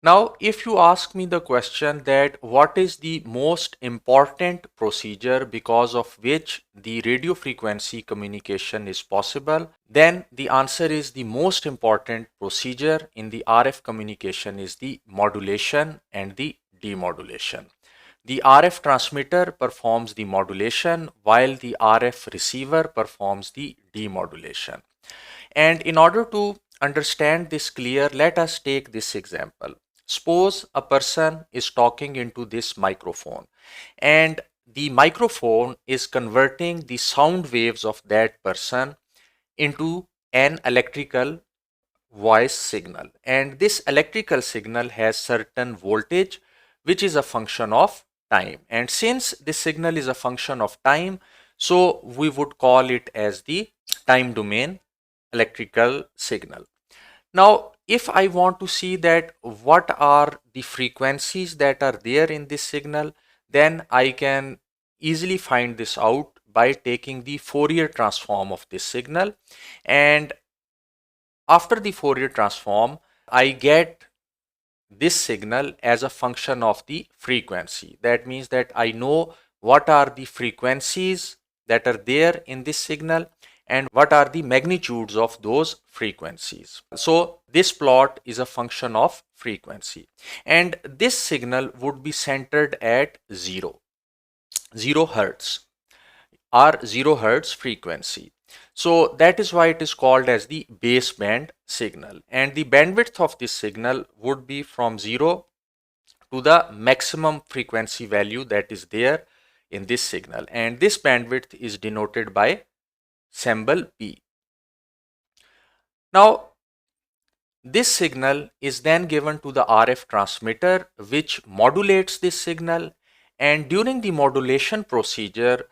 Now, if you ask me the question that what is the most important procedure because of which the radio frequency communication is possible, then the answer is the most important procedure in the RF communication is the modulation and the demodulation. The RF transmitter performs the modulation while the RF receiver performs the demodulation. And in order to understand this clear, let us take this example. Suppose a person is talking into this microphone and the microphone is converting the sound waves of that person into an electrical voice signal, and this electrical signal has certain voltage which is a function of time, and since this signal is a function of time, so we would call it as the time domain electrical signal. Now, if I want to see that what are the frequencies that are there in this signal, then I can easily find this out by taking the Fourier transform of this signal. And after the Fourier transform, I get this signal as a function of the frequency. That means that I know what are the frequencies that are there in this signal and what are the magnitudes of those frequencies. So this plot is a function of frequency, and this signal would be centered at 0 hertz or 0 hertz frequency. So that is why it is called as the baseband signal, and the bandwidth of this signal would be from 0 to the maximum frequency value that is there in this signal, and this bandwidth is denoted by symbol P. Now, this signal is then given to the RF transmitter which modulates this signal, and during the modulation procedure,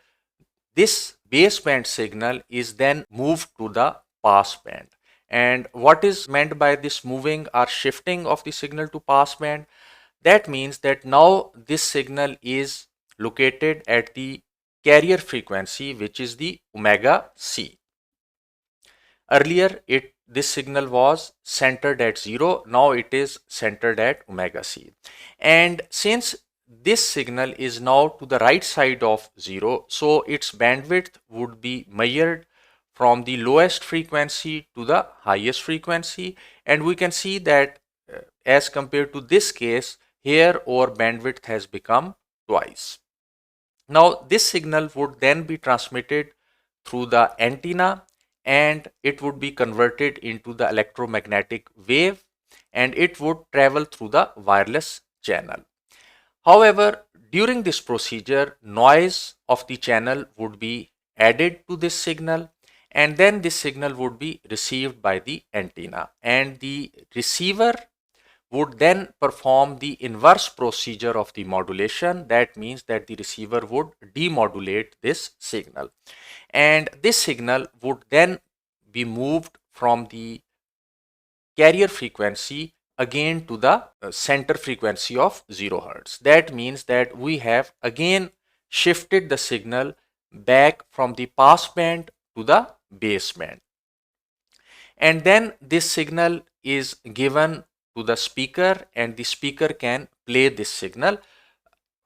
this baseband signal is then moved to the passband. And what is meant by this moving or shifting of the signal to passband? That means that now this signal is located at the carrier frequency, which is the omega c. Earlier, this signal was centered at 0. Now it is centered at omega c. And since this signal is now to the right side of 0, so its bandwidth would be measured from the lowest frequency to the highest frequency, and we can see that as compared to this case, here our bandwidth has become twice. Now this signal would then be transmitted through the antenna, and it would be converted into the electromagnetic wave, and it would travel through the wireless channel. However, during this procedure, noise of the channel would be added to this signal, and then this signal would be received by the antenna, and the receiver would then perform the inverse procedure of the modulation. That means that the receiver would demodulate this signal, and this signal would then be moved from the carrier frequency again to the center frequency of 0 hertz. That means that we have again shifted the signal back from the passband to the baseband, and then this signal is given to the speaker, and the speaker can play this signal.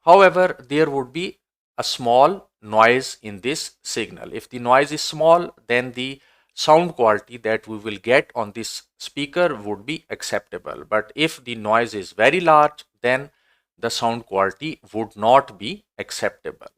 However, there would be a small noise in this signal. If the noise is small, then the sound quality that we will get on this speaker would be acceptable. But if the noise is very large, then the sound quality would not be acceptable.